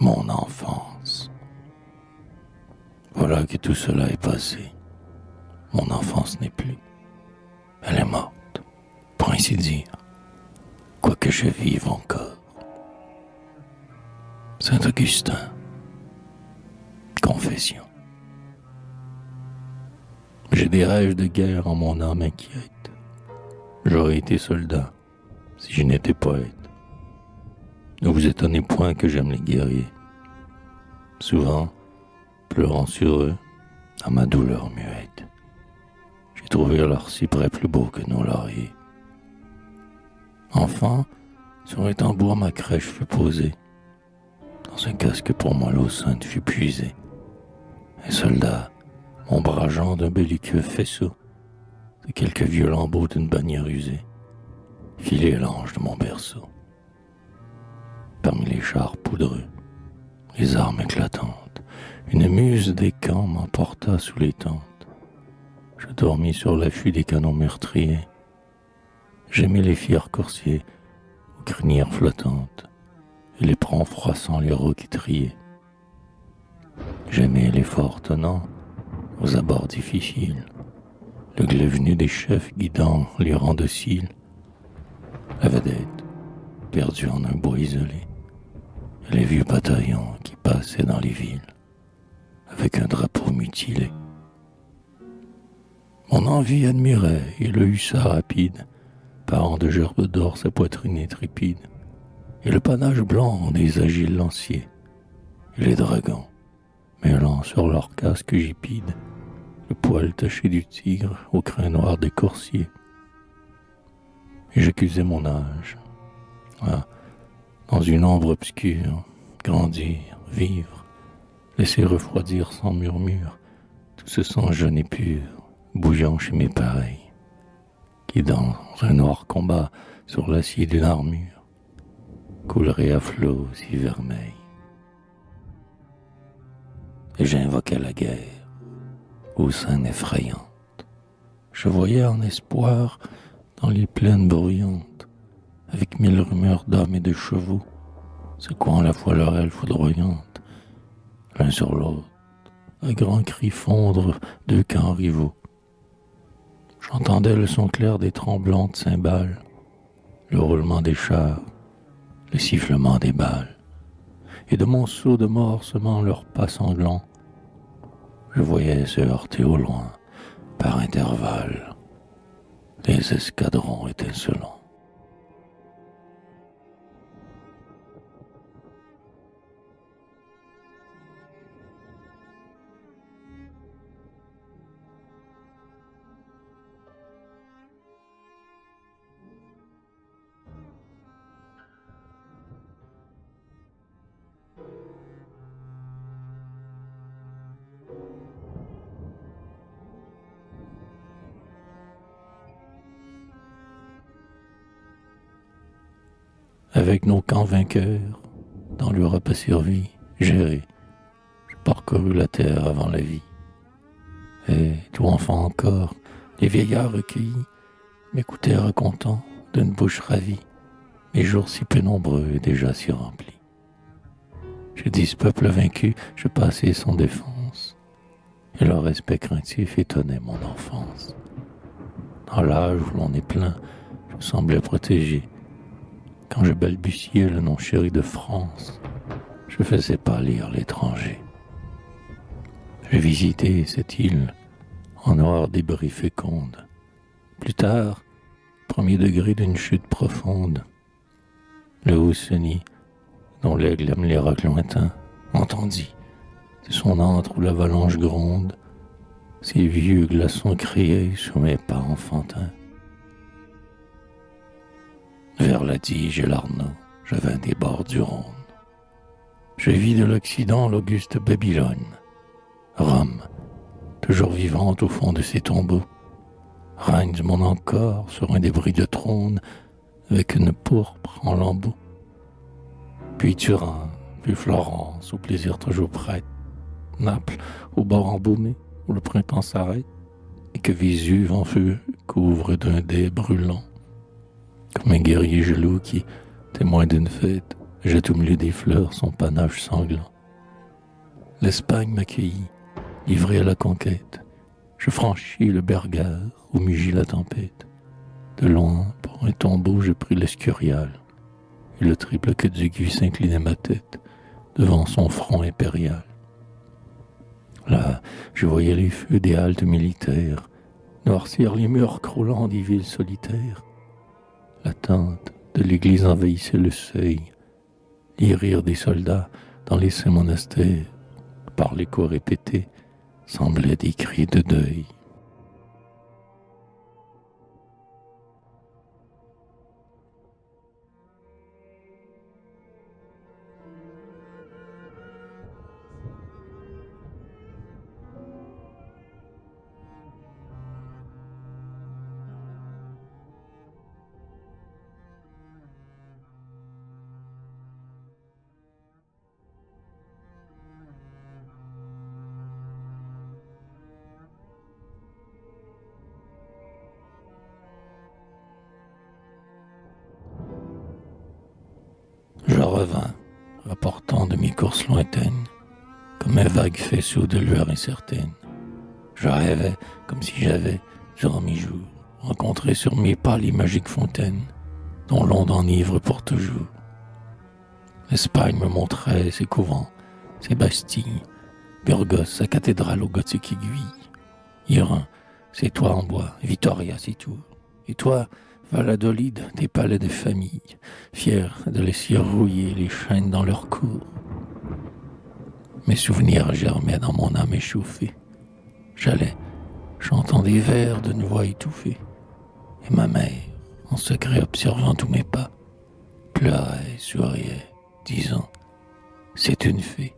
Mon enfance. Voilà que tout cela est passé. Mon enfance n'est plus. Elle est morte, pour ainsi dire, quoique je vive encore. Saint-Augustin. Confession. J'ai des rêves de guerre en mon âme inquiète. J'aurais été soldat si je n'étais poète. Ne vous étonnez point que j'aime les guerriers. Souvent, pleurant sur eux, à ma douleur muette, j'ai trouvé leurs cyprès plus beaux que nos lauriers. Enfant, sur un tambour ma crèche fut posée. Dans un casque pour moi l'eau sainte fut puisée. Un soldat, ombrageant d'un belliqueux faisceau, de quelques vieux lambeaux d'une bannière usée, filait l'ange de mon berceau. Parmi les chars poudreux, les armes éclatantes, une muse des camps m'emporta sous les tentes. Je dormis sur l'affût des canons meurtriers. J'aimais les fiers coursiers aux crinières flottantes et les prangs froissant les roues qui triaient. J'aimais les forts tenants aux abords difficiles, le glaive nu des chefs guidant les rangs dociles, la vedette perdue en un bois isolé, et les vieux bataillons qui passaient dans les villes avec un drapeau mutilé. Mon envie admirait et le hussard rapide, parant de gerbes d'or sa poitrine intrépide, et le panache blanc des agiles lanciers, et les dragons, mêlant sur leur casque gipide le poil taché du tigre au crin noir des coursiers. Et j'accusais mon âge, dans une ombre obscure, grandir, vivre, laisser refroidir sans murmure tout ce sang jeune et pur, bouillant chez mes pareils, qui dans un noir combat sur l'acier d'une armure coulerait à flots si vermeils. Et j'invoquais la guerre aux scènes effrayantes. Je voyais en espoir dans les plaines bruyantes, avec mille rumeurs d'hommes et de chevaux, secouant la fois leur aile foudroyante, l'un sur l'autre, à grands cris fondre deux camps rivaux. J'entendais le son clair des tremblantes cymbales, le roulement des chars, le sifflement des balles, et de mon seau de mort semant leurs pas sanglants, je voyais se heurter au loin, par intervalles, les escadrons étincelants. Avec nos camps vainqueurs, dans l'Europe asservie, gérés, je parcourus la terre avant la vie. Et, tout enfant encore, les vieillards recueillis m'écoutaient racontant d'une bouche ravie mes jours si peu nombreux et déjà si remplis. Je dis ce peuple vaincu, je passais sans défense, et leur respect craintif étonnait mon enfance. Dans l'âge où l'on est plein, je semblais protégé. Quand je balbutiais le nom chéri de France, je faisais pâlir l'étranger. J'ai visité cette île en noir débris féconde. Plus tard, premier degré d'une chute profonde, le Hausseny, dont l'aigle aime les rocs lointains, entendit de son antre où l'avalanche gronde, ces vieux glaçons criaient sous mes pas enfantins. Vers la Dige et l'Arnaud, je vins des bords du Rhône. Je vis de l'Occident l'auguste Babylone, Rome, toujours vivante au fond de ses tombeaux, règne du monde encore sur un débris de trône avec une pourpre en lambeaux. Puis Turin, puis Florence, au plaisir toujours prête, Naples, au bord embaumé où le printemps s'arrête et que Vésuve en feu couvre d'un dais brûlant. Comme un guerrier jaloux qui, témoin d'une fête, jette au milieu des fleurs son panache sanglant. L'Espagne m'accueillit, livré à la conquête. Je franchis le Bergard où mugit la tempête. De loin, pour un tombeau, je pris l'Escurial, et le triple queue d'Aiguille s'inclinait ma tête devant son front impérial. Là, je voyais les feux des haltes militaires noircir les murs croulant des villes solitaires. La tente de l'église envahissait le seuil. Les rires des soldats dans les saints monastères, par l'écho répété, semblaient des cris de deuil. Je revins, rapportant de mes courses lointaines, comme un vague faisceau de lueur incertaine. Je rêvais comme si j'avais, durant mes jours, rencontré sur mes pas les magiques fontaines, dont l'onde enivre pour toujours. L'Espagne me montrait ses couvents, ses bastilles, Burgos, sa cathédrale aux gothiques aiguilles, Iran, ses toits en bois, Vitoria, ses tours. Et toi, Valladolid, tes palais de famille, fiers de laisser rouiller les chaînes dans leur cours. Mes souvenirs germaient dans mon âme échauffée. J'allais, chantant des vers d'une voix étouffée. Et ma mère, en secret observant tous mes pas, pleurait, souriait, disant « C'est une fée ».